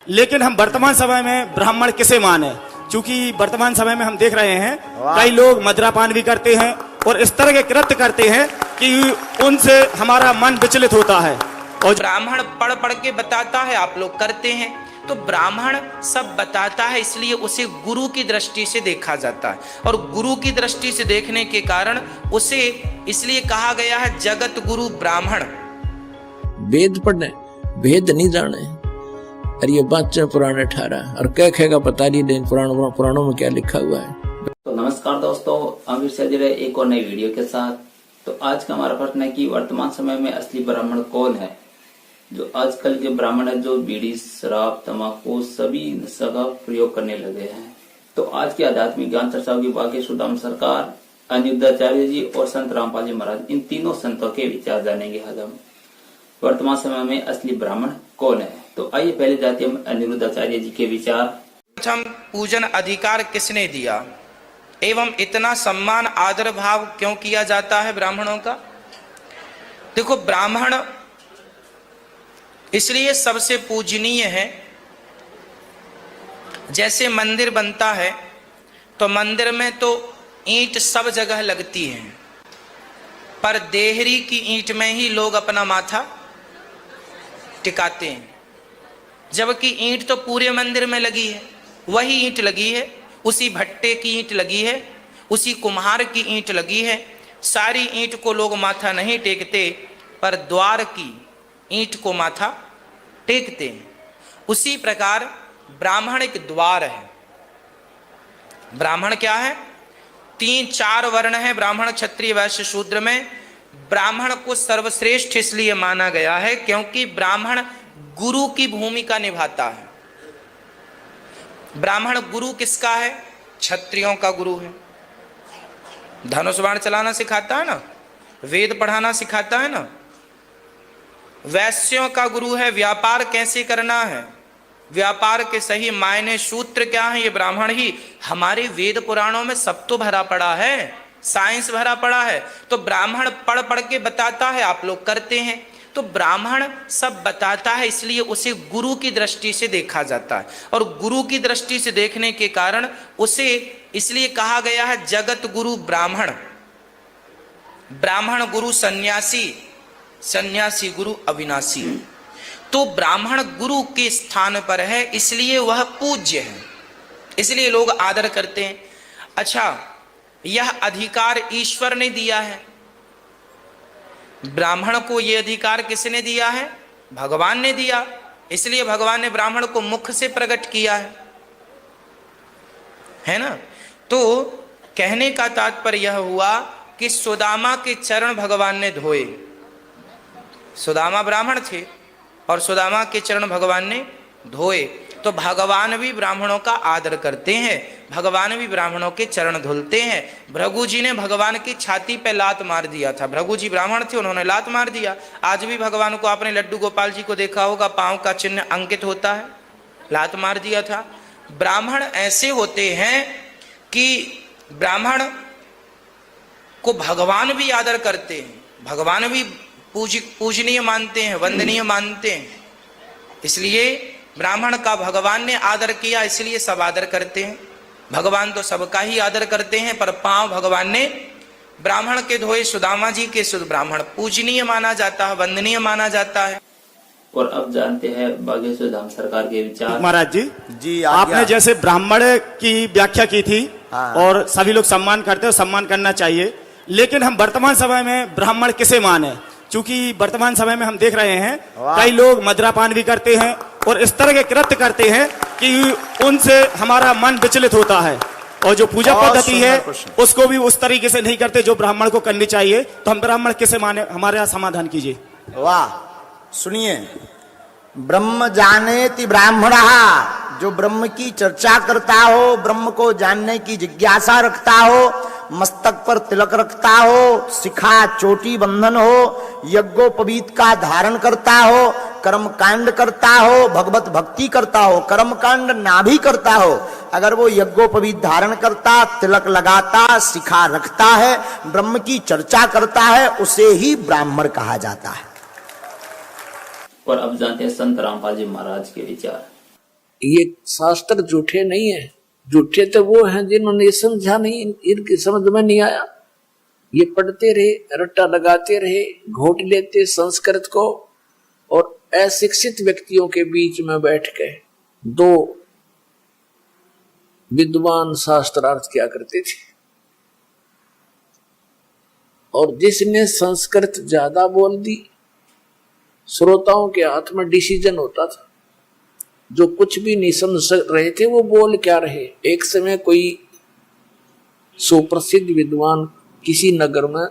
लेकिन हम वर्तमान समय में ब्राह्मण किसे माने, क्योंकि वर्तमान समय में हम देख रहे हैं कई लोग मदिरापान भी करते हैं और इस तरह के कृत्य करते हैं कि उनसे हमारा मन विचलित होता है। और ब्राह्मण पढ़ पढ़ के बताता है, आप लोग करते हैं, तो ब्राह्मण सब बताता है, इसलिए उसे गुरु की दृष्टि से देखा जाता है। और गुरु की दृष्टि से देखने के कारण उसे इसलिए कहा गया है जगत गुरु ब्राह्मण। वेद पढ़ने भेद नहीं जाने, अरे ये बात पुराने 18 और क्या कहेगा पता नहीं, लेकिन पुराणों में क्या लिखा हुआ है। तो नमस्कार दोस्तों, आमिर से जुड़े एक और नई वीडियो के साथ। तो आज का हमारा प्रश्न है कि वर्तमान समय में असली ब्राह्मण कौन है। जो आजकल के ब्राह्मण है जो बीड़ी, शराब, तंबाकू सभी नशा का प्रयोग करने लगे हैं। तो आज की आध्यात्मिक ज्ञान चर्चा की बाकी सुदाम सरकार, अनिरुद्धाचार्य जी और संत रामपाल जी महाराज, इन तीनों संतों के विचार जानेंगे आज हम। वर्तमान समय में असली ब्राह्मण कौन है। तो आइए पहले जाते हैं अनिरुद्धाचार्य जी के विचार। प्रथम पूजन अधिकार किसने दिया एवं इतना सम्मान आदर भाव क्यों किया जाता है ब्राह्मणों का। देखो, ब्राह्मण इसलिए सबसे पूजनीय है। जैसे मंदिर बनता है तो मंदिर में तो ईंट सब जगह लगती है, पर देहरी की ईंट में ही लोग अपना माथा टिकाते हैं, जबकि ईंट तो पूरे मंदिर में लगी है। वही ईंट लगी है, उसी भट्टे की ईंट लगी है, उसी कुम्हार की ईंट लगी है। सारी ईंट को लोग माथा नहीं टेकते, पर द्वार की ईंट को माथा टेकते हैं। उसी प्रकार ब्राह्मण एक द्वार है। ब्राह्मण क्या है? 3-4 वर्ण है ब्राह्मण, क्षत्रिय, वैश्य, शूद्र में। ब्राह्मण को सर्वश्रेष्ठ इसलिए माना गया है क्योंकि ब्राह्मण गुरु की भूमिका निभाता है। ब्राह्मण गुरु किसका है? क्षत्रियों का गुरु है। धनुष बाण चलाना सिखाता है ना, वेद पढ़ाना सिखाता है ना। वैश्यों का गुरु है, व्यापार कैसे करना है, व्यापार के सही मायने, सूत्र क्या है, ये ब्राह्मण ही। हमारे वेद पुराणों में सब तो भरा पड़ा है, साइंस भरा पड़ा है। तो ब्राह्मण पढ़ पढ़ के बताता है, आप लोग करते हैं। तो ब्राह्मण सब बताता है, इसलिए उसे गुरु की दृष्टि से देखा जाता है। और गुरु की दृष्टि से देखने के कारण उसे इसलिए कहा गया है जगत गुरु ब्राह्मण। ब्राह्मण गुरु सन्यासी, सन्यासी गुरु अविनाशी। तो ब्राह्मण गुरु के स्थान पर है, इसलिए वह पूज्य है, इसलिए लोग आदर करते हैं। अच्छा, यह अधिकार ईश्वर ने दिया है। ब्राह्मण को यह अधिकार किसने दिया है? भगवान ने दिया। इसलिए भगवान ने ब्राह्मण को मुख से प्रकट किया है ना। तो कहने का तात्पर्य यह हुआ कि सुदामा के चरण भगवान ने धोए। सुदामा ब्राह्मण थे और सुदामा के चरण भगवान ने धोए। तो भगवान भी ब्राह्मणों का आदर करते हैं, भगवान भी ब्राह्मणों के चरण धुलते हैं। भृगु जी ने भगवान की छाती पे लात मार दिया था। भृगु जी ब्राह्मण थे, उन्होंने लात मार दिया। आज भी भगवान को आपने लड्डू गोपाल जी को देखा होगा, पांव का चिन्ह अंकित होता है, लात मार दिया था। ब्राह्मण ऐसे होते हैं कि ब्राह्मण को भगवान भी आदर करते हैं, भगवान भी पूजनीय मानते हैं, वंदनीय मानते हैं। इसलिए ब्राह्मण का भगवान ने आदर किया, इसलिए सब आदर करते हैं। भगवान तो सबका ही आदर करते हैं, पर पांव भगवान ने ब्राह्मण के धोए। सुदामा जी के शुद्ध ब्राह्मण पूजनीय माना जाता है, वंदनीय माना जाता है। और अब जानते हैं बागेश्वर धाम सरकार के विचार। महाराज जी, आपने जैसे ब्राह्मण की व्याख्या की थी और सभी लोग सम्मान करते हैं, सम्मान करना चाहिए। लेकिन हम वर्तमान समय में ब्राह्मण किसे माने, क्योंकि वर्तमान समय में हम देख रहे हैं कई लोग मदिरापान भी करते हैं और इस तरह के कृत्य करते हैं कि उनसे हमारा मन विचलित होता है। और जो पूजा पद्धति है उसको भी उस तरीके से नहीं करते जो ब्राह्मण को करनी चाहिए। तो हम ब्राह्मण किसे माने, हमारे यहाँ समाधान कीजिए। वाह, सुनिए। ब्रह्म जानेति ब्राह्मणः, जो ब्रह्म की चर्चा करता हो, ब्रह्म को जानने की जिज्ञासा रखता हो, मस्तक पर तिलक रखता हो, शिखा चोटी बंधन हो, यज्ञोपवीत का धारण करता हो, कर्म कांड करता हो, भगवत भक्ति करता हो, कर्म कांड ना भी करता हो, अगर वो यज्ञोपवीत धारण करता, तिलक लगाता, शिखा रखता है, ब्रह्म की चर्चा करता है, उसे ही ब्राह्मण कहा जाता है। और अब जानते हैं संत रामपाल जी महाराज के विचार। ये शास्त्र झूठे नहीं है, झूठे तो वो हैं जिन्होंने ये समझा नहीं, इनकी समझ में नहीं आया। ये पढ़ते रहे, रट्टा लगाते रहे, घोट लेते संस्कृत को, और अशिक्षित व्यक्तियों के बीच में बैठ के दो विद्वान शास्त्रार्थ किया करते थे। और जिसने संस्कृत ज्यादा बोल दी, श्रोताओं के हाथ में डिसीजन होता था। जो कुछ भी नहीं समझ रहे थे वो बोल क्या रहे। एक समय कोई सुप्रसिद्ध विद्वान किसी नगर में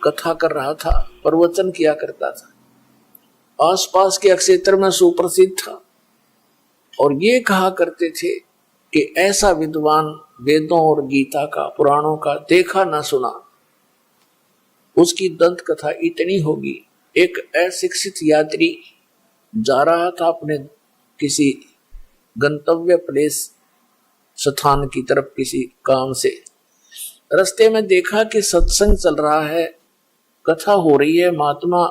कथा कर रहा था, प्रवचन किया करता था। आसपास के क्षेत्र में सुप्रसिद्ध था, और ये कहा करते थे कि ऐसा विद्वान वेदों और गीता का, पुराणों का देखा ना सुना, उसकी दंत कथा इतनी होगी। एक अशिक्षित यात्री जा रहा था अपने किसी गंतव्य प्लेस स्थान की तरफ किसी काम से। रास्ते में देखा कि सत्संग चल रहा है, कथा हो रही है, महात्मा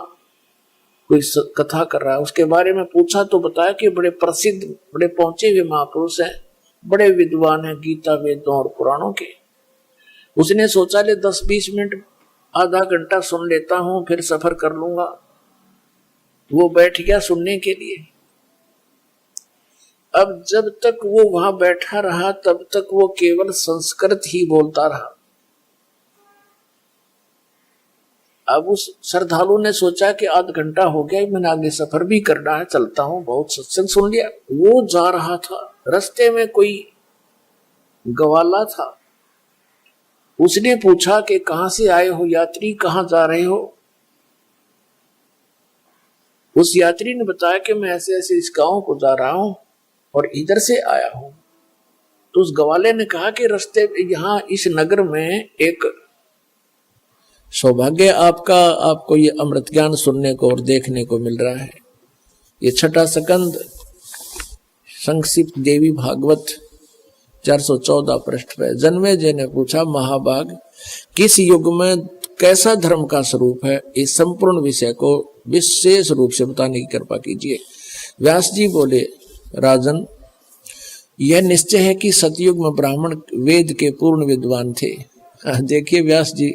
कोई कथा कर रहा है। उसके बारे में पूछा तो बताया कि बड़े प्रसिद्ध, बड़े पहुंचे हुए महापुरुष हैं, बड़े विद्वान हैं गीता, वेदों और पुराणों के। उसने सोचा ले 10-20 मिनट, आधा घंटा सुन लेता हूं, फिर सफर कर लूंगा। वो बैठ गया सुनने के लिए। अब जब तक वो वहां बैठा रहा तब तक वो केवल संस्कृत ही बोलता रहा। अब उस श्रद्धालु ने सोचा कि आध घंटा हो गया, मैंने आगे सफर भी करना है, चलता हूं, बहुत सत्संग सुन लिया। वो जा रहा था, रास्ते में कोई गवाला था। उसने पूछा कि कहां से आए हो यात्री, कहां जा रहे हो? उस यात्री ने बताया कि मैं ऐसे ऐसे इस गांव को जा रहा हूं और इधर से आया हूं। तो उस गवाले ने कहा कि रास्ते यहां इस नगर में एक सौभाग्य आपका, आपको ये अमृत ज्ञान सुनने को और देखने को मिल रहा है। ये छठा स्कंद संक्षिप्त देवी भागवत 414 पृष्ठ पे। जन्मेजय ने पूछा, महाभाग किस युग में कैसा धर्म का स्वरूप है, इस संपूर्ण विषय को विशेष रूप से बताने की कृपा कीजिए। व्यास जी बोले, राजन यह निश्चय है कि सतयुग में ब्राह्मण वेद के पूर्ण विद्वान थे। देखिए व्यास जी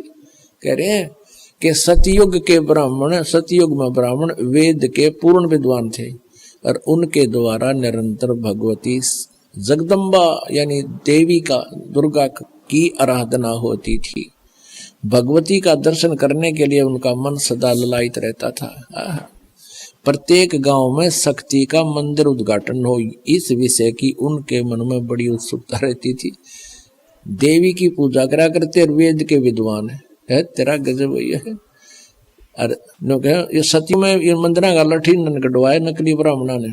कह रहे हैं कि सतयुग में ब्राह्मण वेद के पूर्ण विद्वान थे, और उनके द्वारा निरंतर भगवती जगदम्बा यानी देवी का, दुर्गा की आराधना होती थी। भगवती का दर्शन करने के लिए उनका मन सदा ललायित रहता था। प्रत्येक गांव में शक्ति का मंदिर उद्घाटन हो, इस विषय की उनके मन में बड़ी उत्सुकता रहती थी। देवी की पूजा करा करते, वेद के विद्वान है तेरा गजब है। अरे नो ये सती में ये मंदिर का लठी कटवाए नकली ब्राह्मणा ने,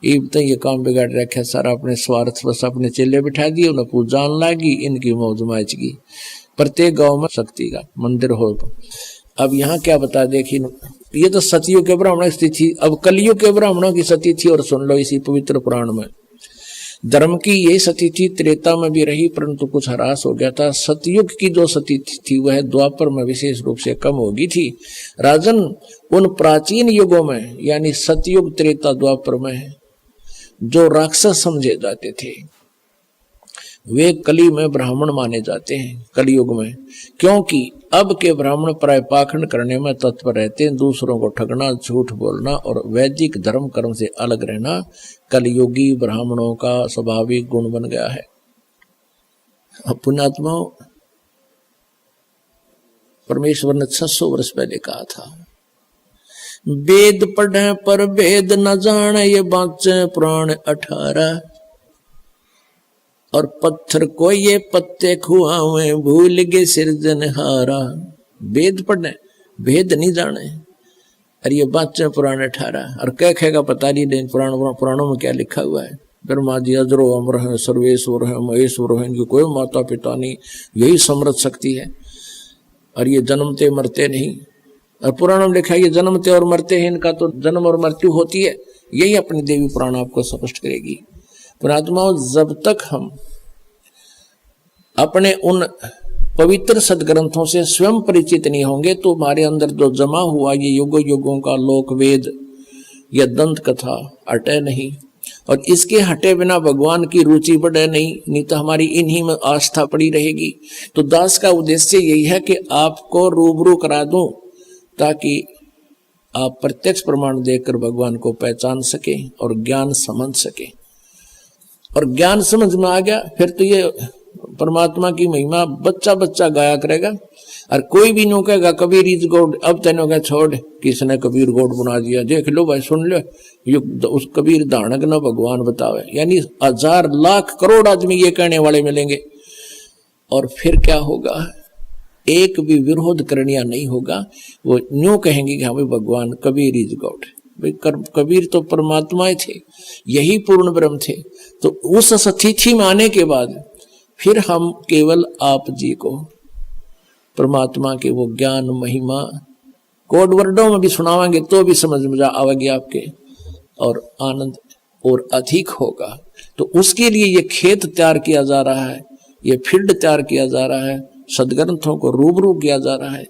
ये काम बिगाड़ रखे सारा, अपने स्वार्थ बस अपने चेले बिठा दिए, उन्हें पूजा लागी, इनकी मौज माच की। प्रत्येक गांव में शक्ति का मंदिर हो। अब यहाँ क्या बता, देखिए ये तो सतियुग के ब्राह्मणों की थी, अब कलियुग के ब्राह्मणों की सती थी। और सुन लो इसी पवित्र पुराण में, धर्म की यही सती थी, त्रेता में भी रही परंतु कुछ ह्रास हो गया था। सतयुग की जो सती थी वह द्वापर में विशेष रूप से कम हो गई थी। राजन उन प्राचीन युगों में यानी सतयुग, त्रेता, द्वापर में जो राक्षस समझे जाते थे वे कली में ब्राह्मण माने जाते हैं, कलयुग में। क्योंकि अब के ब्राह्मण प्राय पाखंड करने में तत्पर रहते हैं, दूसरों को ठगना, झूठ बोलना और वैदिक धर्म कर्म से अलग रहना कलयुगी ब्राह्मणों का स्वाभाविक गुण बन गया है। पुण्यात्माओं, परमेश्वर ने 600 वर्ष पहले कहा था, वेद पढ़े पर वेद न जाने, ये बाँचे पुराण 18। और पत्थर को ये पत्ते खुआवे, भूल गए सिरजनहारा। वेद पढ़ने, वेद नहीं जाने, अरे ये बाँचे पुराण 18। और क्या कहेगा पता नहीं, लेकिन पुराणों में क्या लिखा हुआ है। ब्रह्मा जी अजरो अमर है, सर्वेश्वर है, महेश्वर है, इनकी कोई माता पिता नहीं, यही समृद्ध शक्ति है। और ये जन्मते मरते नहीं। और पुराणों में लिखा है ये जन्मते और मरते हैं, इनका तो जन्म और मृत्यु होती है। यही अपनी देवी पुराण आपको स्पष्ट करेगी। पुणात्माओं, जब तक हम अपने उन पवित्र सदग्रंथों से स्वयं परिचित नहीं होंगे तो हमारे अंदर जो जमा हुआ ये युगों युगों का लोक वेद यह दंत कथा अटे नहीं, और इसके हटे बिना भगवान की रुचि बढ़े नहीं तो हमारी इन्हीं में आस्था पड़ी रहेगी। तो दास का उद्देश्य यही है कि आपको रूबरू करा दूं ताकि आप प्रत्यक्ष प्रमाण देखकर भगवान को पहचान सके और ज्ञान समझ सके। और ज्ञान समझ में आ गया फिर तो ये परमात्मा की महिमा बच्चा बच्चा गाया करेगा। और कोई भी नो कहेगा कबीर इज गॉड, अब तेनों का छोड़ किसने कबीर गॉड बना दिया, देख लो भाई सुन लो, ये उस कबीर दानक ना भगवान बतावे। यानी 1000 लाख करोड़ आदमी ये कहने वाले मिलेंगे। और फिर क्या होगा, एक भी विरोध करनिया नहीं होगा, वो न्यू कहेंगे कि हाँ भाई भगवान कबीर इज गॉड। भाई कबीर तो परमात्मा थे, यही पूर्ण ब्रह्म थे। तो उस स्थिति में आने के बाद फिर हम केवल आप जी को परमात्मा के वो ज्ञान महिमा कोड वर्डों में भी सुनावांगे तो भी समझ में आवेगी आपके, और आनंद और अधिक होगा। तो उसके लिए ये खेत तैयार किया जा रहा है, ये फील्ड तैयार किया जा रहा है, सदग्रंथों को रूबरू किया जा रहा है।